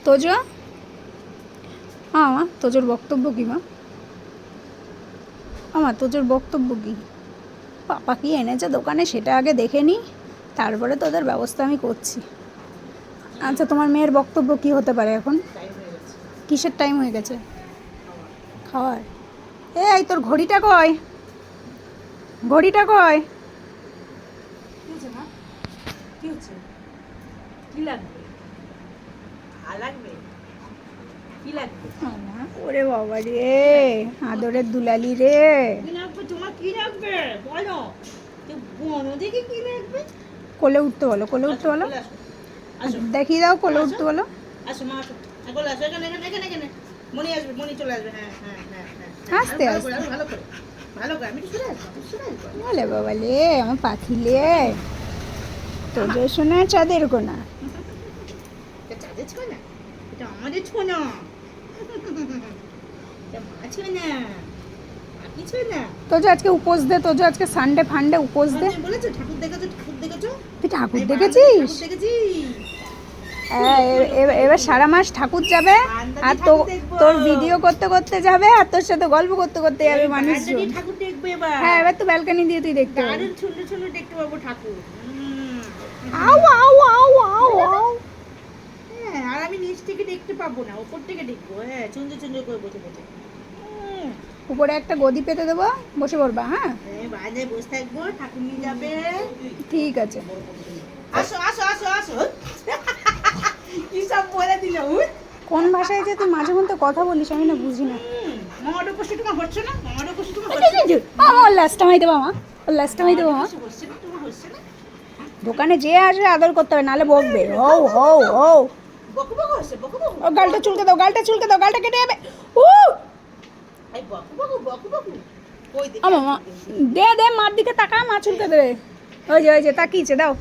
তোজো, হ্যাঁ মা তোজোর বক্তব্য কী মা? আমার তোজোর বক্তব্য কী? পাপা কি এনেছে দোকানে সেটা আগে দেখে নিই, তারপরে তোদের ব্যবস্থা আমি করছি। আচ্ছা, তোমার মেয়ের বক্তব্য কি হতে পারে এখন? কিসের টাইম হয়ে গেছে? খাওয়ার। এই তোর ঘড়িটা কয়? ঘড়িটা কয়? ওরে বাবা রে, আদরের দুলালি রে। কোলে উঠতে বলো, কোলে উঠতে বলো, দেখিয়ে দাও, কোলে উঠতে বলো। আস্তে আস্তে, বলে বাবা লে আমার পাখি লে, তোজো শোনা চাঁদের কোনা। তোজো আজকে উপোস দে, তোজো আজকে সানডে ফান্ডে উপোস দে। তুই ঠাকুর দেখেছিস? এবার সারা মাস ঠাকুর যাবে, আর তোর ভিডিও করতে করতে যাবে, আর তোর সাথে গল্প করতে করতে যাবে মানুষজন। হ্যাঁ, এবার তো ব্যালকনি দিয়ে তুই দেখতে পাবি। আউ আউ আউ আউ আউ। আর আমি নিচ থেকে দেখতে পাবো না, উপর থেকে দেখবো। হ্যাঁ, চুঞ্জে চুঞ্জে করে বসে বসে। উপরে একটা গদি পেতে দেবো, বসে পড়বা। হ্যাঁ, বাইরে বসে থাকবো, ঠাকুর নিয়ে যাবে। ঠিক আছে। আসো আসো আসো আসো। কি সব বলে দিল? কোন ভাষায় যে তুই মাঝে মধ্যে কথা বলিস আমি না বুঝি না। মামারও কষ্ট তোমার হচ্ছে না? মামারও কষ্ট তোমার ওর লাস্ট টাইম দেবো মা, ওর লাস্ট টাইম দেবো মা। হচ্ছে না? তোমার হচ্ছে না? দোকানে যে আসবে আদর করতে হবে, নাহলে বকবে। ও ও ও, বকু বকু হচ্ছে, বকু বকু। ও গালটা চুলকে দাও, গালটা চুলকে দাও, গালটা কেটে যাবে। ও এই বকু বকু বকু বকু। কই দেখি? ও মামা, দে দে, মার দিকে তাকা, মা চুলকে দেবে। ওই যে তাকিয়েছে, দাও।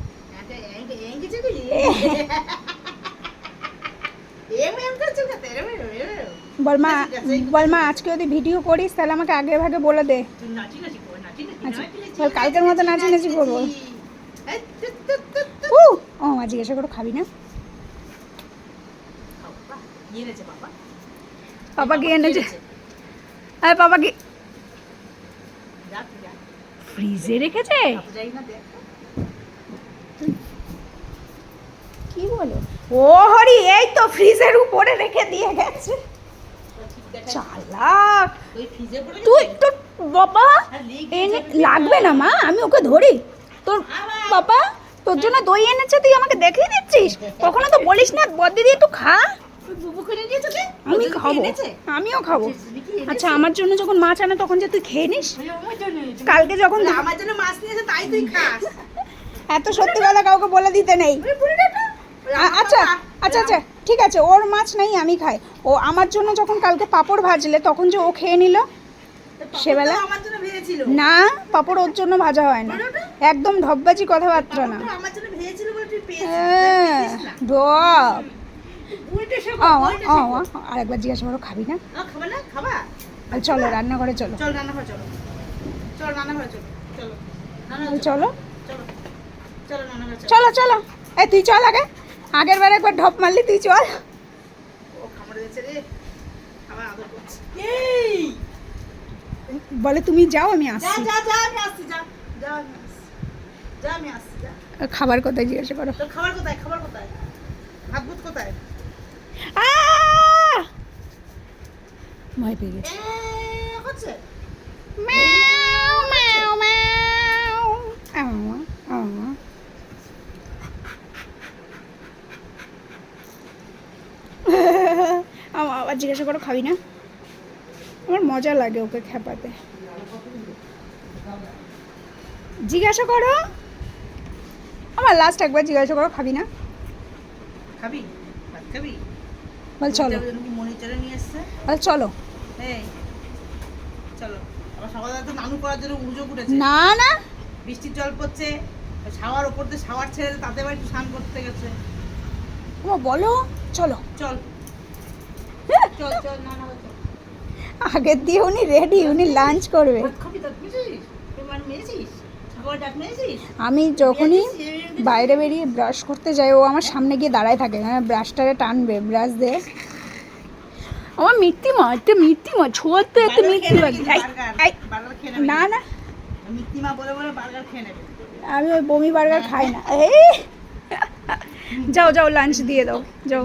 বল মা আজকে যদি ভিডিও করিস তাহলে আমাকে আগে ভাগে বলে দে। আচ্ছা, বল কালকের মতো নাচি নাচি করবো। ও মা জিজ্ঞাসা করো খাবি না? পাপা কি এনেছে? আরে পাপা কি ফ্রিজে রেখেছে? কি বলো? ও হরি, এই তো ফ্রিজের উপরে রেখে দিয়ে গেছে। চালাক তুই। তোর বাবা এনে লাগবে না মা, আমি ওকে ধরি। তোর বাবা তোর জন্য দই এনেছে, তুই আমাকে দেখিয়ে দিচ্ছিস। কখনো তো বলিস না বদ্দি দিয়ে একটু খা। আমি খাবো, আমিও খাবো। আচ্ছা, আমার জন্য যখন মাছ আনে তখন যে তুই খেয়ে নিস। কালকে যখন আমার জন্য মাছ নিয়েছে তাই তুই খাস। এত সত্যি কথা কাউকে বলে দিতে নেই। আচ্ছা আচ্ছা আচ্ছা, ঠিক আছে, ওর মাছ নেই আমি খাই। ও আমার জন্য যখন কালকে পাঁপড় ভাজলে তখন যে ও খেয়ে নিল সেবেলা। আমার জন্য ভেজেছিল না, পাঁপড় ওর জন্য ভাজা হয় না, একদম ধব্বাজি কথাবার্তা না। আমার জন্য ভেজেছিল বলে তুই হ্যাঁ, ডব। উল্টে সব আরেকবার জিজ্ঞাসা করো খাবি না? খাবা না? খাবা? চলো রান্নাঘরে চলো। চল রান্নাঘরে চলো। চল রান্নাঘরে চলো। চলো চলো চলো চলো রান্নাঘরে চলো। চলো চলো, এই তুই চল আগে, আগের বার একবার ঢপ মারলি, তুই চল। ও খামারে গেছে রে, আমার আদর করছে। এই বলে তুমি যাও আমি আসছি। যা যা যা, আমি আসছি। যা যা, আমি আসছি। যা, আমি আসছি। যা। খাবার কোথায় জিজ্ঞাসা করো? তোর খাবার কোথায়? খাবার কোথায়? ভাত ভুত কোথায়? ভয় পেয়ে গেছে। হচ্ছে ম্যাও ম্যাও ম্যাও। আবার জিজ্ঞাসা করো খাবি না? আমার মজা লাগে ওকে খেপাতে। জিজ্ঞাসা করো, আমার লাস্ট একবার জিজ্ঞাসা করো খাবি না? খাবি? ভাত খাবি? বল চলো। মনিটরে নিয়ে এসছে। বল চলো। এই চলো। আবার সকালবেলা তো নানু করার জন্য উজো উঠেছে। না না, বৃষ্টির জল পড়ছে, শাওয়ার ওপর দিয়ে শাওয়ার ছেড়ে তাতে আবার একটু স্নান করতে গেছে। ও বলো চলো। চল চল চল, না না চল। আগের দিয়ে উনি রেডি, উনি লাঞ্চ করবে। ভাত খাবি? তো বুঝিস তুই মানে মেরেছিস ঠাকুর ডাক নিয়েছিস? আমি যখনই বাইরে বেরিয়ে ব্রাশ করতে যাই ও আমার সামনে গিয়ে দাঁড়ায় থাকে, মানে ব্রাশটারে টানবে ব্রাশ দিয়ে। আমার মিথ্যিমা, একটা মিথ্যিমা, ছোঁয়ার তো একটা মিথ্যিমা। বার্গার খেয়ে নেবে। না না, মিথিমা বলে বলে বার্গার খেয়ে নেবে। আমি ওই বমি বার্গার খাই না। এই যাও যাও, লাঞ্চ দিয়ে দাও, যাও।